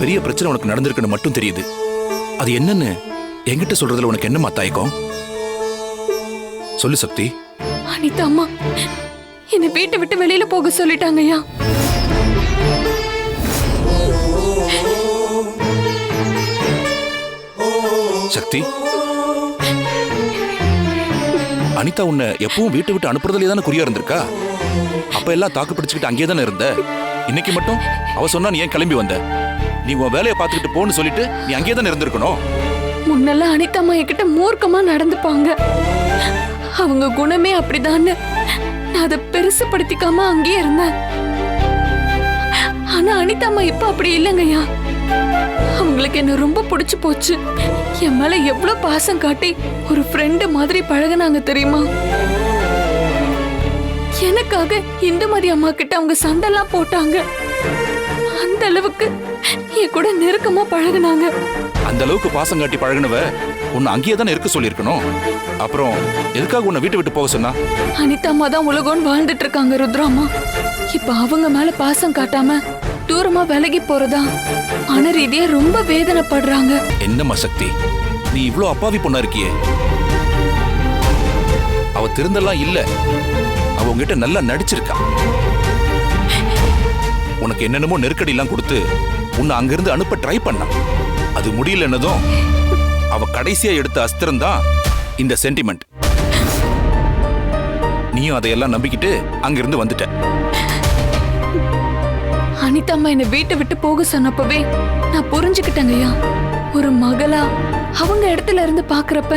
பெரிய பிரச்சனை உனக்கு நடந்திருக்குன்னு மட்டும் தெரியுது. அது என்னன்னு என்கிட்ட சொல்றதுல உனக்கு என்னமா தயக்கம்? சொல்லு சக்தி. அனிதா அம்மா என்னை வீட்டை விட்டு வெளியில போக சொல்லிட்டாங்கய்யா. சக்தி, அனிதா உன்னை எப்பவும் வீட்டை விட்டு அனுப்புறதுலே தானே குறியா இருந்திருக்கா? அப்ப எல்லாம் தாக்கு பிடிச்சுக்கிட்டு அங்கேயே தானே இருந்த. இன்னைக்கு மட்டும் அவ சொன்னா நீ ஏன் கிளம்பி வந்த? நீ உன் வேலையை பார்த்துக்கிட்டு போன்னு சொல்லிட்டு நீ அங்கேயே தானே இருந்திருக்கணும். முன்னெல்லாம் அனிதா அம்மா என்கிட்ட மூர்க்கமா நடந்துப்பாங்க. அவங்க குணமே அப்படிதான்னு நான் அதை பெருசுப்படுத்திக்காம அங்கேயே இருந்தேன். ஆனா அனிதா அம்மா இப்ப அப்படி இல்லைங்கய்யா. அவங்களுக்கு என்ன ரொம்ப பிடிச்சு போச்சு. என் மேல எவ்வளவு பாசம் காட்டி ஒரு ஃப்ரெண்டு மாதிரி பழகுனாங்க தெரியுமா? எனக்காக இந்துமதி அம்மா கிட்ட அவங்க சண்டெல்லாம் போட்டாங்க. அந்த அளவுக்கு என் கூட நெருக்கமா பழகுனாங்க. அந்த அளவுக்கு பாசம் காட்டி பழகுனவ உன்னை அங்கேயே தானே இருக்க சொல்லியிருக்கணும். அப்புறம் எதுக்காக உன்னை வீட்டை விட்டு போக சொன்னா? அனிதா அம்மா தான் உலகம்னு வாழ்ந்துட்டு இருக்காங்க ருத்ராமா. இப்ப அவங்க மேல பாசம் காட்டாம தூரமா விலகி போறதா மன ரீதியா ரொம்ப வேதனைப்படுறாங்க. என்னம்மா சக்தி, நீ இவ்ளோ அப்பாவி பொண்ணா இருக்கியே. அவ திருந்தெல்லாம் இல்ல, அவ உங்ககிட்ட நல்லா நடிச்சிருக்கா. உனக்கு என்னென்னமோ நெருக்கடி எல்லாம் கொடுத்து உன்னை அங்கிருந்து அனுப்ப ட்ரை பண்ணா. அது முடியலன்னதும் அவ கடைசியா எடுத்த அஸ்திரம் தான் இந்த சென்டிமெண்ட். நீயும் அதையெல்லாம் நம்பிக்கிட்டு அங்கிருந்து வந்துட்ட. அனிதா அம்மா என்னை வீட்டை விட்டு போக சொன்னப்பவே நான் புரிஞ்சுக்கிட்டேங்கய்யா. ஒரு மகளா அவங்க இடத்துல இருந்து பாக்குறப்ப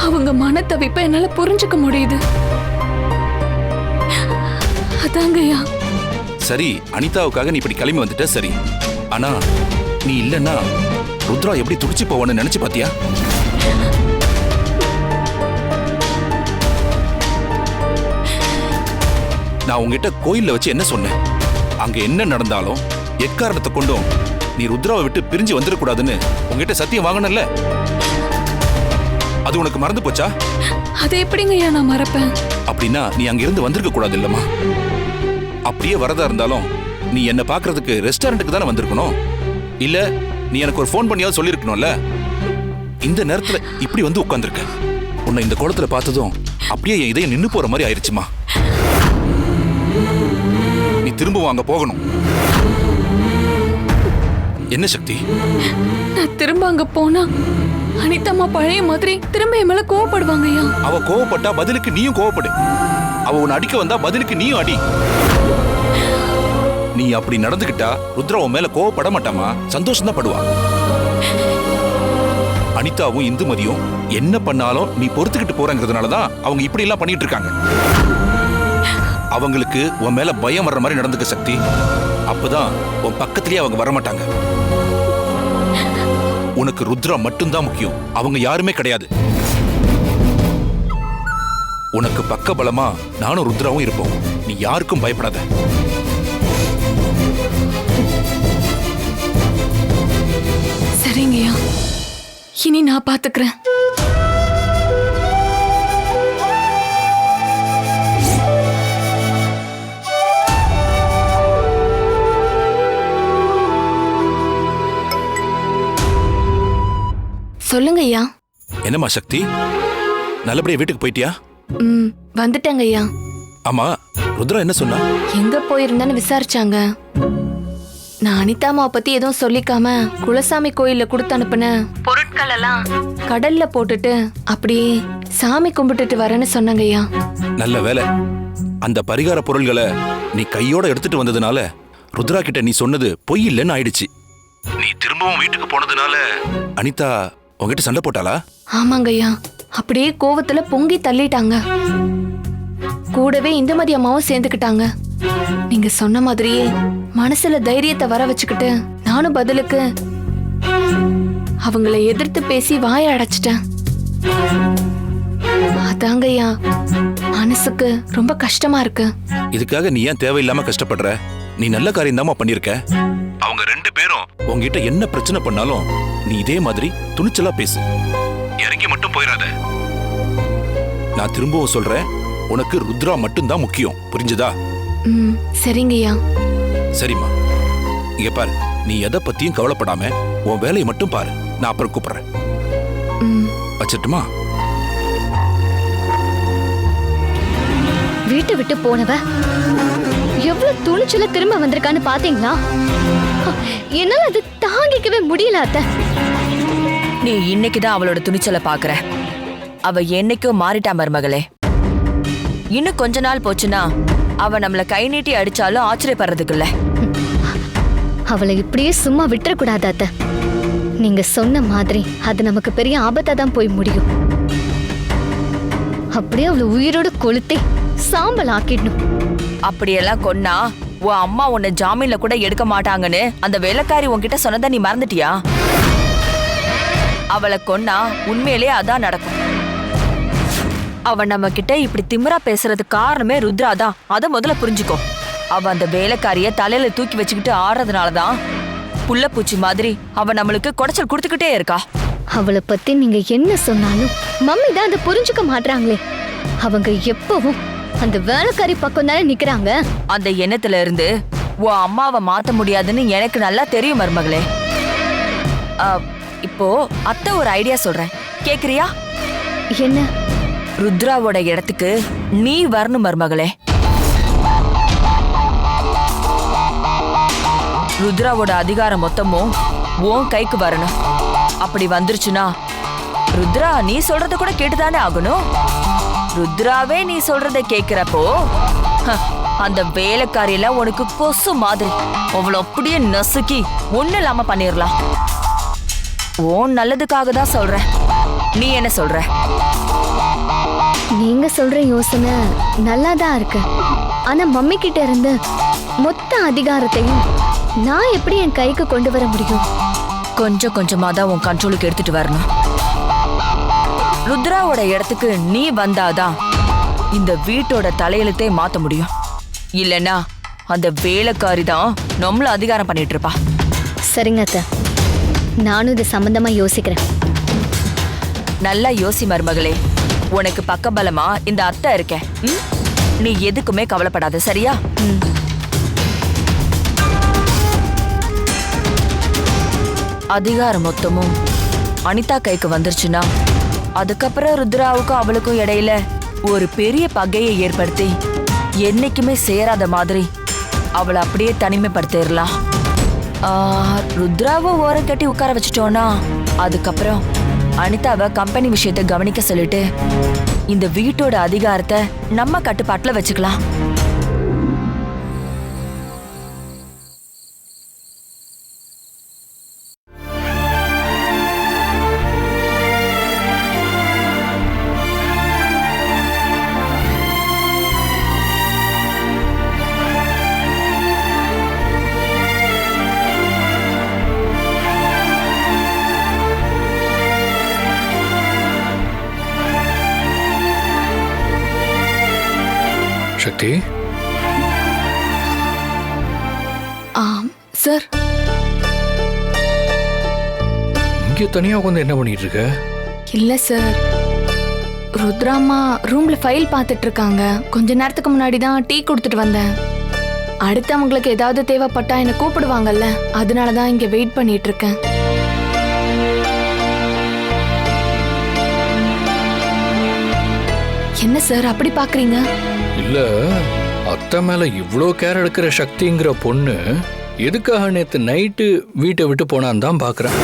அவங்க மனத்தவிப்ப என்னால புரிஞ்சுக்க முடியுது. அதாங்கய்யா. சரி, அனிதாவுக்காக நீ இப்படி கிளம்பி வந்துட்ட சரி. ஆனா நீ இல்லன்னா ருத்ரா எப்படி துடிச்சு போவான்னு நினைச்சு பாத்தியா? நான் உங்ககிட்ட கோயில்ல வச்சு என்ன சொன்னேன்? அங்க என்ன நடந்தாலும் எக்காரணத்தை கொண்டும் நீ ருத்ராவை விட்டு பிரிஞ்சு வந்துடக்கூடாதுன்னு உங்ககிட்ட சத்தியம் வாங்கணும்ல. அது உனக்கு மறந்து போச்சா? அதை எப்படிங்கய்யா நான் மறப்பேன்? அப்படின்னா நீ அங்க இருந்து வந்திருக்க கூடாது இல்லம்மா. அப்படியே வரதா இருந்தாலும் நீ என்ன பாக்குறதுக்கு ரெஸ்டாரண்ட்டுக்கு தானே வந்திருக்கணும். இல்ல நீ எனக்கு ஒரு ஃபோன் பண்ணியாவது சொல்லிருக்கணும்ல. இந்த நேரத்துல இப்படி வந்து உட்கார்ந்துருக்க. உன்னை இந்த கோலத்துல பார்த்ததும் அப்படியே என் இதயம் நின்னு போற மாதிரி ஆயிடுச்சுமா. நீ திரும்பவும் அங்க போகணும். என்ன சக்தி? நான் திரும்ப அங்க போனா அனிதா அம்மா பழைய மாதிரி திரும்ப என் மேல கோவப்படுவாங்கய்யா. அவ கோவப்பட்டா பதிலுக்கு நீயும் கோவப்படு. அவ உன்னை அடிக்க வந்தா பதிலுக்கு நீயும் அடி. நீ அப்படி நடந்துகிட்டா ருத்ரா உன் மேல கோவப்பட மாட்டாமா, சந்தோஷம் தான் படுவா. அனிதாவும் இந்துமதியும் என்ன பண்ணாலும் நீ பொறுத்துக்கிட்டு போறங்கிறதுனாலதான் அவங்க இப்படி எல்லாம் பண்ணிட்டு இருக்காங்க. அவங்களுக்கு உன் மேல பயம் வர்ற மாதிரி நடந்துக்க சக்தி. அப்பதான் உன் பக்கத்திலேயே அவங்க வரமாட்டாங்க. உனக்கு ருத்ரா மட்டும்தான் முக்கியம், அவங்க யாருமே கிடையாது. உனக்கு பக்க பலமா நானும் ருத்ராவும் இருப்போம். நீ யாருக்கும் பயப்படாத. சரிங்கய்யா, இனி நான் பாத்துக்கிறேன். சொல்லுங்க ஐயா. என்னம்மா சக்தி, நல்லபடியா வீட்டுக்கு போயிட்டியா? வந்துட்டேங்க ஐயா. ஆமா, ருத்ரா என்ன சொன்னா? எங்க போயிருந்தான்னு விசாரிச்சாங்க. நான் அனிதா அம்மாவை பத்தி எதுவும் சொல்லிக்காம குலசாமி கோயில்ல கொடுத்து அனுப்புன பொருட்கள் எல்லாம் கடல்ல போட்டுட்டு அப்படியே சாமி கும்பிட்டுட்டு வரேன்னு சொன்னாங்க ஐயா. நல்ல வேலை, அந்த பரிகார பொருள்களை நீ கையோட எடுத்துட்டு வந்ததுனால ருத்ரா கிட்ட நீ சொன்னது பொய் இல்லைன்னு ஆயிடுச்சு. நீ திரும்பவும் வீட்டுக்கு போனதுனால அனிதா உங்ககிட்ட சண்டை போட்டாளா? ஆமாங்க ஐயா, அப்படியே கோவத்துல பொங்கி தள்ளிட்டாங்க. கூடவே இந்துமதி அம்மாவும் சேர்ந்துக்கிட்டாங்க. நீங்க சொன்ன மாதிரியே மனசுல தைரியத்தை வர வச்சுக்கிட்டு நானும் பதிலுக்கு அவங்கள எதிர்த்து பேசி வாய அடைச்சிட்டேன். அதாங்கய்யா மனசுக்கு ரொம்ப கஷ்டமா இருக்கு. இதுக்காக நீ ஏன் தேவையில்லாம கஷ்டப்படுற? நீ நல்ல காரியம் தாமா பண்ணிருக்க. அவங்க ரெண்டு பேரும் உங்ககிட்ட என்ன பிரச்சனை பண்ணாலும் நீ இதே மாதிரி துணிச்சலா பேசு, இறங்கி மட்டும் போயிடாத. நான் திரும்பவும் சொல்றேன், உனக்கு ருத்ரா மட்டும்தான் முக்கியம், புரிஞ்சதா? சரிங்கய்யா. சரிம்மா, இங்க பாரு, நீ எதை பத்தியும் கவலைப்படாம உன் வேலையை மட்டும் பாரு. நான் அப்புறம் கூப்பிடுறேன். வச்சிட்டுமா? வீட்டை விட்டு போனவ எவ்வளவு துணிச்சல திரும்ப வந்திருக்கான்னு பாத்தீங்களா? என்னால அது தாங்கிக்கவே முடியல அத்தை. நீ இன்னைக்குதான் அவளோட துணிச்சலை பாக்குற. அவ என்னைக்கும் மாறிட்டா மருமகளே. இன்னும் கொஞ்ச நாள் போச்சுன்னா அவ நம்மள கை நீட்டி அடிச்சாலும் ஆச்சரியப்படுறதுக்கு இல்ல. அவளை இப்படியே சும்மா விட்டுறக்கூடாது அத்தை. நீங்க சொன்ன மாதிரி அது நமக்கு பெரிய ஆபத்தா தான் போய் முடியும். அப்படியே அவளை உயிரோட கொளுத்தே சாம்பல் ஆக்கிடணும். அப்படியெல்லாம் கொன்னா உன் அம்மா உன்னை ஜாமீன்ல கூட எடுக்க மாட்டாங்கன்னு அந்த வேலைக்காரி உன்கிட்ட சொன்னதை நீ மறந்துட்டியா? அவளை கொன்னா உண்மையிலே அதான் நடக்கும். அவ நம்ம கிட்ட இப்படி திமிரா பேசுறதுக்கு காரணமே ருத்ரா தான். அத முதல்ல புரிஞ்சுக்கோ. அவ அந்த வேலைக்காரிய தலையில தூக்கி வச்சுக்கிட்டு ஆடுறதுனாலதான் புள்ள பூச்சி மாதிரி அவ நம்மளுக்கு குடைச்சல் கொடுத்துக்கிட்டே இருக்கா. அவளை பத்தி நீங்க என்ன சொன்னாலும் மம்மி தான் அதை புரிஞ்சுக்க மாட்டாங்களே. அவங்க எப்பவும் அந்த வேலைக்காரி பக்கம் தானே நிக்கிறாங்க. அந்த எண்ணத்துல இருந்து உன் அம்மாவை மாத்த முடியாதுன்னு எனக்கு நல்லா தெரியும் மருமகளே. இப்போ அத்தை ஒரு ஐடியா சொல்றேன், கேக்குறியா? என்ன? ருத்ராவோட இடத்துக்கு நீ வரணும் மருமகளே. ருத்ராவோட அதிகாரம் மொத்தமும் உன் கைக்கு வரணும். அப்படி வந்துருச்சுன்னா ருத்ரா நீ சொல்றத கூட கேட்டுதானே ஆகணும். ருத்ராவே நீ சொல்றத கேக்குறப்போ அந்த வேலைக்காரியில உனக்கு கொசு மாதிரி அவளை அப்படியே நசுக்கி ஒண்ணு இல்லாம பண்ணிரலாம். உன் நல்லதுக்காக தான் சொல்றேன். நீ என்ன சொல்ற? நீங்க சொல்ற யோசனை நல்லாதான் இருக்கு. ஆனா மம்மி கிட்ட இருந்து மொத்த அதிகாரத்தையும் நான் எப்படி என் கைக்கு கொண்டு வர முடியும்? கொஞ்சம் கொஞ்சமா தான் உன் கண்ட்ரோலுக்கு எடுத்துட்டு வரணும். ருத்ராவோட இடத்துக்கு நீ வந்தாதான் இந்த வீட்டோட தலையெழுத்தே மாத்த முடியும். இல்லனா அந்த வேலைக்காரி தான் நம்மள அதிகாரம் பண்ணிட்டு இருப்பா. சரிங்க அத்தை, நானும் இது சம்பந்தமா யோசிக்கிறேன். நல்லா யோசி மருமகளே. உனக்கு பக்கபலமா இந்த அத்தை இருக்க. நீ எதுக்குமே கவலைப்படாத, சரியா? அதிகாரம் மொத்தமும் அனிதா கைக்கு வந்துருச்சுன்னா அதுக்கப்புறம் ருத்ராவுக்கும் அவளுக்கும் இடையில ஒரு பெரிய பகையை ஏற்படுத்தி என்னைக்குமே சேராத மாதிரி அவளை அப்படியே தனிமைப்படுத்திடலாம். ருத்ராவை ஓரம் கட்டி உட்கார வச்சுட்டோன்னா அதுக்கப்புறம் அனிதாவை கம்பெனி விஷயத்தை கவனிக்க சொல்லிட்டு இந்த வீட்டோட அதிகாரத்தை நம்ம கட்டுப்பாட்டுல வச்சுக்கலாம். சக்தி. சார், இங்க தனியா உட்காந்து என்ன பண்ணிட்டு இருக்க? இல்ல சார், ருத்ராமா ரூம்ல ஃபைல் பார்த்துட்டு இருக்காங்க. கொஞ்ச நேரத்துக்கு முன்னாடி தான் டீ கொடுத்துட்டு வந்தேன். அடுத்து அவங்களுக்கு ஏதாவது தேவைப்பட்டா என்ன கூப்பிடுவாங்கல்ல, அதனாலதான் இங்க வெயிட் பண்ணிட்டு இருக்கேன். என்ன சார் அப்படி பாக்குறீங்க? இல்ல, அத்தை மேல இவ்ளோ கேர் எடுக்கிற சக்திங்கிற பொண்ணு எதுக்காக நேத்து நைட்டு வீட்டை விட்டு போனான்னு தான் பாக்குறேன்.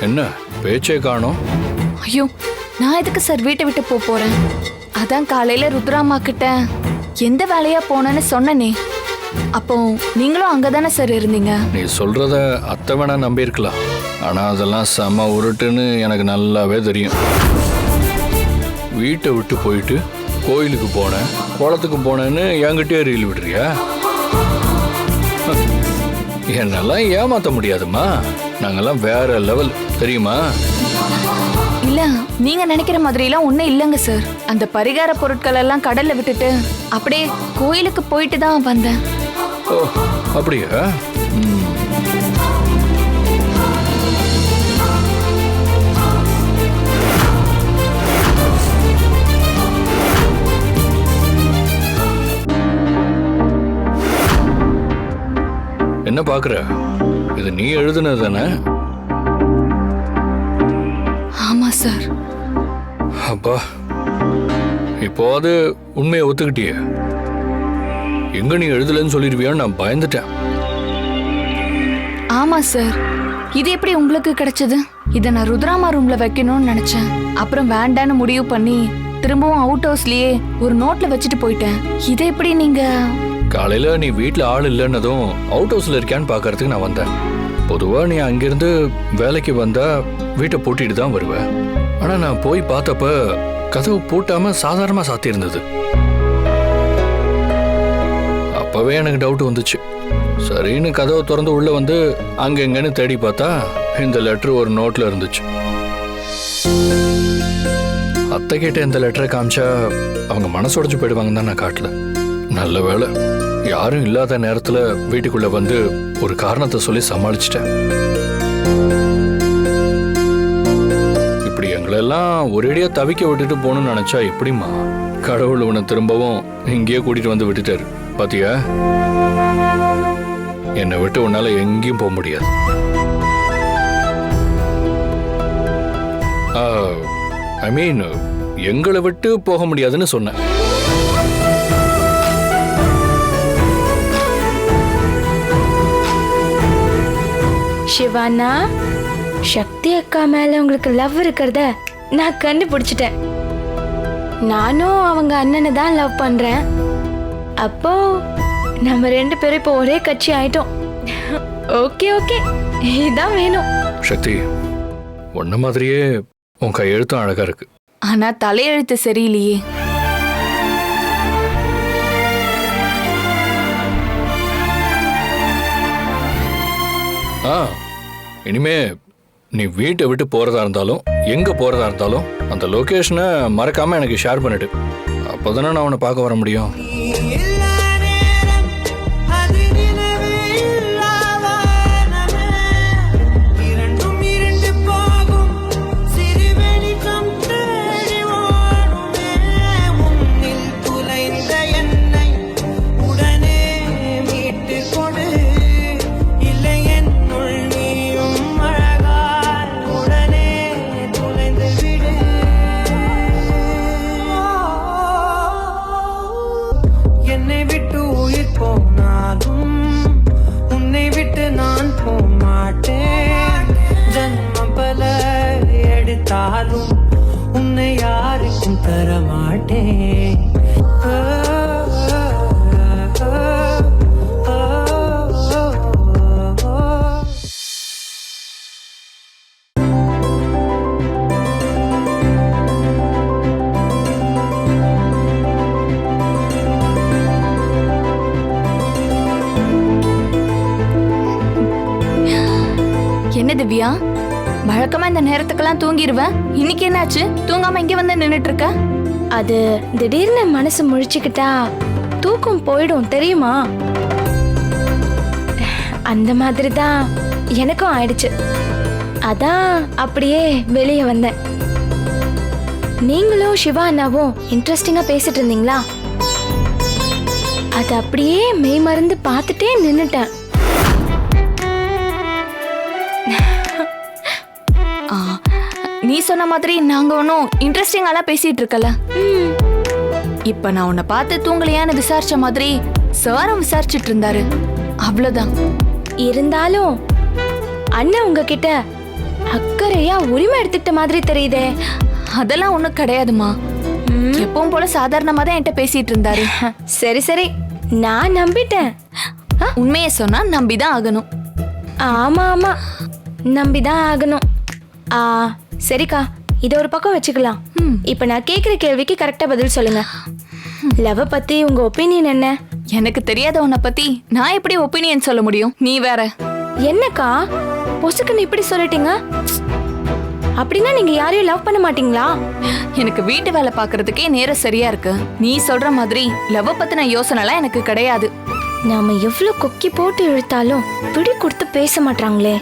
என்ன பேச்சே காணோம்? ஐயோ, நான் எதுக்கு சார் வீட்டை விட்டு போறேன்? அதான் காலையில ருத்ராமா கிட்ட எந்த வேலையா போனேன்னு சொன்னனே. அப்போ நீங்களும் அங்கதானே சார் இருந்தீங்க. நீ சொல்றத அத்தை வேணா நம்பி இருக்கலாம், ஆனா அதெல்லாம் செம உருட்டுன்னு எனக்கு நல்லாவே தெரியும். வீட்டை விட்டு போயிட்டு கோயிலுக்கு போனேன், குளத்துக்கு போனேன்னு என்கிட்டயே ரீல் விடுறியா? என்னெல்லாம் ஏமாத்த முடியாதுமா. நாங்கெல்லாம் வேற லெவல், தெரியுமா? இல்ல, நீங்க நினைக்கிற மாதிரி எல்லாம் ஒண்ணும் இல்லங்க சார். அந்த பரிகார பொருட்கள் எல்லாம் கடல்ல விட்டுட்டு அப்படியே கோயிலுக்கு போயிட்டு தான் வந்தேன். ஓ, அப்படியா? என்ன பாக்குற? இது நீ எழுதுனது தானே? ஆமா சார். அப்பா, இப்போது உண்மையை ஒத்துக்கிட்டியே. எங்க நீ எழுதலன்னு சொல்லிடுவியான்னு நான் பயந்துட்டேன். ஆமா சார். இது எப்படி உங்களுக்கு கிடைச்சது? இதை நான் ருத்ராமா ரூம்ல வைக்கணும்னு நினைச்சேன். அப்புறம் வேண்டான்னு முடிவு பண்ணி திரும்பவும் அவுட் ஹவுஸ்லயே ஒரு நோட்ல வச்சுட்டு போயிட்டேன். இதை எப்படி நீங்க? காலையில நீ வீட்டுல ஆள் இல்லைன்னதும் அவுட் ஹவுஸ்ல இருக்கியான்னு பாக்கறதுக்கு நான் வந்தேன். பொதுவா நீ அங்கிருந்து வேலைக்கு வந்தா வீட்டை பூட்டிட்டு தான் வருவ. ஆனா நான் போய் பார்த்தப்ப கதவு பூட்டாம சாதாரணமா சாத்தி இருந்தது. அப்பவே எனக்கு டவுட் வந்துச்சு. சரின்னு கதவை திறந்து உள்ள வந்து அங்க எங்கன்னு தேடி பார்த்தா இந்த லெட்டர் ஒரு நோட்ல இருந்துச்சு. அத்தை கிட்ட இந்த லெட்டரை காமிச்சா அவங்க மனசு உடைஞ்சு போயிடுவாங்க தான் நான் காட்டல. நல்ல வேளை யாரும் இல்லாத நேரத்துல வீட்டுக்குள்ள வந்து ஒரு காரணத்தை சொல்லி சமாளிச்சிட்டேன். இப்படி எங்களெல்லாம் ஒரேடியா தவிக்க விட்டுட்டு போகணும்னு நினைச்சா எப்படிமா? கடவுள் உன்னை திரும்பவும் இங்கேயே கூட்டிட்டு வந்து விட்டுட்டாரு பாத்தியா? என்னை விட்டு உன்னால எங்கேயும் போக முடியாது. ஐ மீன் எங்களை விட்டு போக முடியாதுன்னு சொன்னேன். சிவானா, சக்தி அக்கா மேல உங்களுக்கு லவ் இருக்கிறத நான் கண்டுபிடிச்சிட்டேன். நானும் அவங்க அண்ணனை தான் லவ் பண்றேன். அப்போ நம்ம 2 பேரும் இப்போ ஒரே கட்சி ஆயிட்டோம். ஓகே ஓகே, இதான் வேணும். சக்தி, உன்ன மாதிரியே உன் கையெழுத்தும் அழகா இருக்கு. ஆனா தலையெழுத்து சரியில்லையே. இனிமே நீ வீட்டை விட்டு போறதா இருந்தாலும் எங்க போறதா இருந்தாலும் அந்த லொகேஷனை மறக்காம எனக்கு ஷேர் பண்ணிடு. அப்போதானே நான் உன்னை பார்க்க வர முடியும். உன்னை யாருக்கும் தரமாட்டேன். என்ன திவ்யா, வழக்கமா இந்த நேரத்துக்கெல்லாம் தூங்கிடுவேன். இன்னைக்கு என்னாச்சு? தூங்காம இங்க வந்து நின்னுட்டு இருக்க? அது திடீர்னு மனசு முழிச்சுக்கிட்டா தூக்கம் போயிடும் தெரியுமா? அந்த மாதிரி தான் எனக்கும் ஆயிடுச்சு. அதான் அப்படியே வெளியே வந்தேன். நீங்களும் சிவா அண்ணாவும் இன்ட்ரெஸ்டிங்கா பேசிட்டு இருந்தீங்களா? அது அப்படியே மெய் மறந்து பார்த்துட்டே நின்னுட்டேன். நீ சொன்ன மாதிரி நாங்க ஒன்னும் இன்ட்ரெஸ்டிங்காலாம் பேசிட்டு இருக்கல. இப்ப நான் உன்னை பார்த்து தூங்கலையான்னு விசாரிச்ச மாதிரி சாரும் விசாரிச்சுட்டு இருந்தாரு. அவ்வளவுதான். இருந்தாலும் அண்ணன் உங்ககிட்ட அக்கறையா உரிமை எடுத்துக்கிட்ட மாதிரி தெரியுதே. அதெல்லாம் ஒண்ணும் கிடையாதுமா. எப்பவும் போல சாதாரணமா தான் என்கிட்ட பேசிட்டு இருந்தாரு. சரி சரி, நான் நம்பிட்டேன். உண்மையை சொன்னா நம்பிதான் ஆகணும். ஆமா ஆமா, நம்பிதான் ஆகணும். சரிக்கா, இத ஒரு பக்கம் வச்சுக்கலாம். இப்ப நான் கேக்குற கேள்விக்கு கரெக்டா பதில் சொல்லுங்க. லவ் பத்தி உங்க ஒப்பீனியன் என்ன? எனக்கு தெரியாத உன்னை பத்தி நான் எப்படி ஒப்பீனியன் சொல்ல முடியும்? நீ வேற. என்னக்கா பொசுக்குன்னு இப்படி சொல்லிட்டீங்க? அப்படின்னா நீங்க யாரையும் லவ் பண்ண மாட்டீங்களா? எனக்கு வீட்டு வேலை பாக்குறதுக்கே நேரம் சரியா இருக்கு. நீ சொல்ற மாதிரி லவ் பத்தின யோசனைலாம் எனக்கு கிடையாது. நாம எவ்வளவு கொக்கி போட்டு இழுத்தாலும் பிடி கொடுத்து பேச மாட்டாங்களே.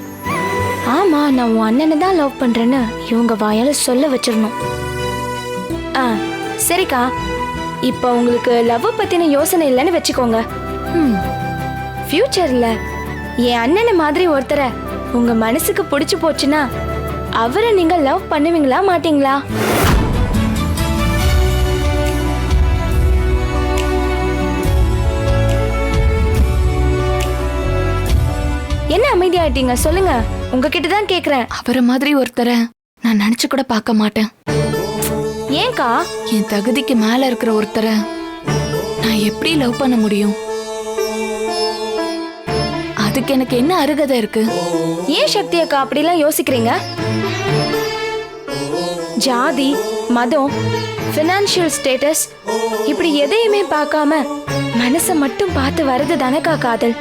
ஆமா, நான் உன் அண்ணனை தான் லவ் பண்றேன்னு இவங்க வாயால சொல்ல வச்சிடணும். சரிக்கா, இப்ப உங்களுக்கு லவ் பத்தின யோசனை இல்லைன்னு வச்சுக்கோங்க. ஃபியூச்சர்ல என் அண்ணனை மாதிரி ஒருத்தரை உங்க மனசுக்கு பிடிச்சு போச்சுன்னா அவரை நீங்க லவ் பண்ணுவீங்களா மாட்டீங்களா? என்ன அமைதியாயிட்டீங்க? சொல்லுங்க, உங்ககிட்ட தான் கேக்குறேன். அவரை மாதிரி ஒருத்தரை நான் நினைச்சு கூட பார்க்க மாட்டேன். ஏன்க்கா? என் தகுதிக்கு மேல இருக்கிற ஒருத்தரை நான் எப்படி லவ் பண்ண முடியும்? அதுக்கு எனக்கு என்ன அருகதை இருக்கு? ஏன் சக்தி அக்கா அப்படிலாம் யோசிக்கிறீங்க? ஜாதி, மதம், ஃபினான்ஷியல் ஸ்டேட்டஸ் இப்படி எதையுமே பார்க்காம மனசை மட்டும் பார்த்து வர்றது தானேக்கா காதல்.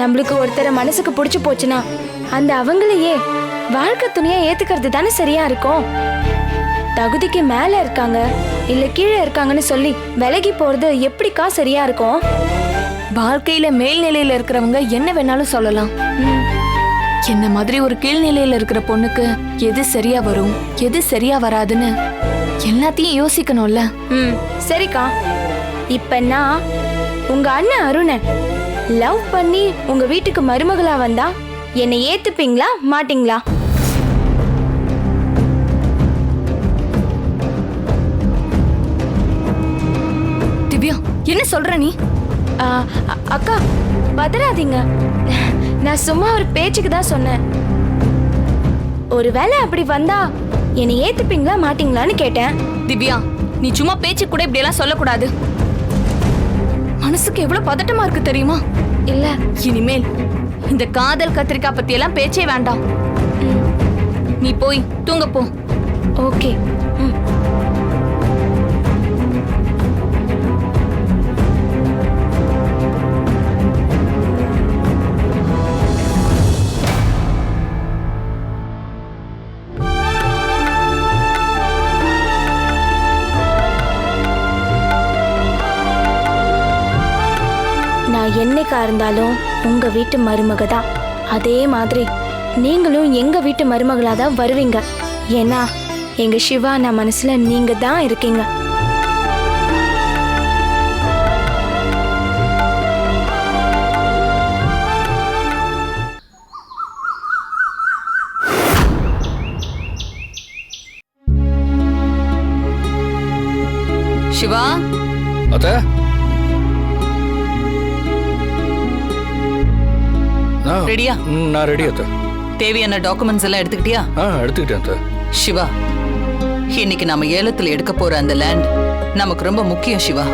நம்மளுக்கு ஒருத்தரை மனசுக்கு பிடிச்சு போச்சுன்னா அந்த அவங்களையே வாழ்க்கை துணையா ஏத்துக்கிறது தானே சரியா இருக்கும். தகுதிக்கு மேல இருக்காங்க இல்ல கீழே இருக்காங்கன்னு சொல்லி விலகி போறது எப்படிக்கா சரியா இருக்கும்? வாழ்க்கையில மேல்நிலையில இருக்கிறவங்க என்ன வேணாலும் சொல்லலாம். என்ன மாதிரி ஒரு கீழ்நிலையில இருக்கிற பொண்ணுக்கு எது சரியா வரும் எது சரியா வராதுன்னு எல்லாத்தையும் யோசிக்கணும்ல. சரிக்கா, இப்ப நான் உங்க அண்ணன் அருணன் லவ் பண்ணி உங்க வீட்டுக்கு மருமகளா வந்தா என்னை ஏத்துப்பீங்களா மாட்டீங்களா? திவ்யா, என்ன சொல்ற நீ? அக்கா பதறாதீங்க, நான் சும்மா ஒரு பேச்சுக்கு தான் சொன்னேன். ஒருவேளை அப்படி வந்தா என்னை ஏத்துப்பீங்களா மாட்டீங்களான்னு கேட்டேன். திவ்யா, நீ சும்மா பேச்சு கூட இப்படி எல்லாம் சொல்லக்கூடாது. மனசுக்கு எவ்வளவு பதட்டமா இருக்கு தெரியுமா? இல்ல, இனிமேல் இந்த காதல் கத்திரிக்காய் பத்தி எல்லாம் பேச்சே வேண்டாம். நீ போய் தூங்க போ. ஓகே. நான் என்னைக்கா இருந்தாலும் உங்க வீட்டு மருமக தான். அதே மாதிரி நீங்களும் எங்க வீட்டு மருமகளா தான் வருவீங்க. ஏன்னா எங்க சிவா நான் மனசுல நீங்க தான் இருக்கீங்க. சிவா, அத்த ரெடியா? நான் ரெடி அத்த. தேவையான டாக்குமெண்ட்ஸ் எல்லாம் எடுத்துக்கிட்டியா? எடுத்துக்கிட்டேன் அத்த. சிவா, இன்னைக்கு நாம ஏலத்துல எடுக்க போற அந்த லேண்ட் நமக்கு ரொம்ப முக்கியம் சிவா.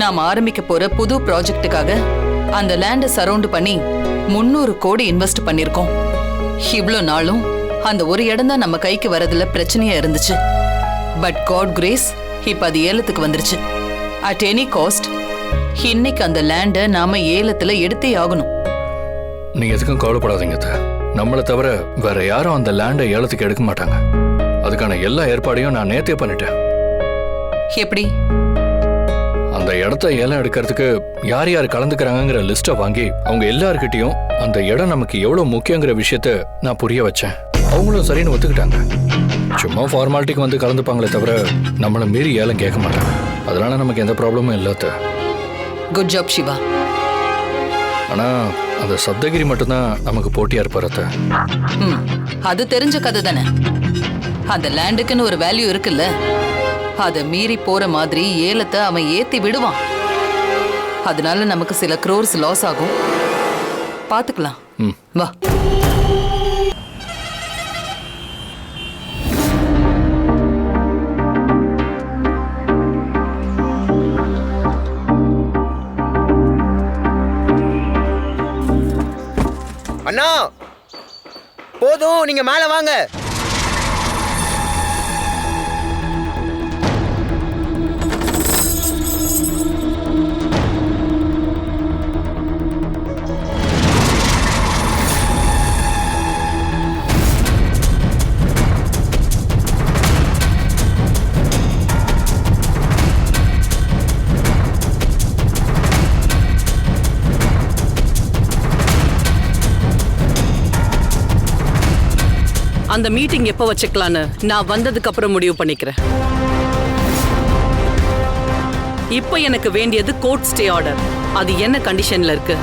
நாம ஆரம்பிக்க போற புது ப்ராஜெக்டுக்காக அந்த லேண்டை சரவுண்ட் பண்ணி 300 கோடி இன்வெஸ்ட் பண்ணிருக்கோம். இவ்ளோ நாளும் அந்த ஒரு இடம் தான் நம்ம கைக்கு வரதுல பிரச்சனையா இருந்துச்சு. பட் காட் கிரேஸ் இப்ப அது ஏலத்துக்கு வந்துருச்சு. அட் எனி காஸ்ட் இன்னைக்கு அந்த லேண்டை நாம ஏலத்துல எடுத்தே ஆகணும். நீங்க எதுக்கும் கவலைப்படாதீங்க அத்த. நம்மளை தவிர வேற யாரும் அந்த லேண்டை ஏலத்துக்கு எடுக்க மாட்டாங்க. அதுக்கான எல்லா ஏற்பாடையும் நான் நேத்தே பண்ணிட்டேன். எப்படி? அந்த இடத்த ஏலம் எடுக்கிறதுக்கு யார் யார் கலந்துக்கிறாங்கிற லிஸ்ட்டை வாங்கி அவங்க எல்லார்கிட்டையும் அந்த இடம் நமக்கு எவ்வளவு முக்கியங்கிற விஷயத்த நான் புரிய வச்சேன். அவங்களும் சரின்னு ஒத்துக்கிட்டாங்க. சும்மா ஃபார்மாலிட்டிக்கு வந்து கலந்துப்பாங்களே தவிர நம்மளை மீறி ஏலம் கேட்க மாட்டாங்க. அதனால நமக்கு எந்த ப்ராப்ளமும் இல்லாத. Good job Shiva. ஆனா அந்த சப்தகிரி மட்டும்தான் நமக்கு போட்டியா இருப்பார் அத்த. அது தெரிஞ்ச கதை தானே. அந்த லேண்டுக்குன்னு ஒரு வேல்யூ இருக்குல்ல, அதை மீறி போற மாதிரி ஏலத்தை அவன் ஏத்தி விடுவான். அதனால நமக்கு சில crores லாஸ் ஆகும். பாத்துக்கலாம். வா. அண்ணா போதும், நீங்க மேல வாங்க. அந்த மீட்டிங் எப்போ வச்சுக்கலான்னு நான் வந்ததுக்கு அப்புறம் முடிவு பண்ணிக்கிறேன். இப்போ எனக்கு வேண்டியது கோர்ட் ஸ்டே ஆர்டர். அது என்ன கண்டிஷன்ல இருக்கு?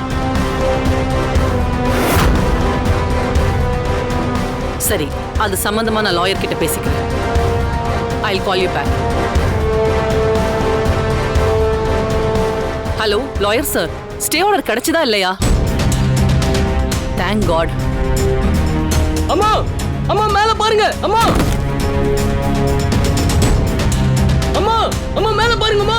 சரி, அது சம்பந்தமா நான் லாயர் கிட்ட பேசிக்கிறேன். I'll call you back. Hello lawyer sir, stay order கிடைச்சதா இல்லையா? Thank God. அம்மா அம்மா மேல பாருங்க அம்மா அம்மா அம்மா மேல பாருங்க அம்மா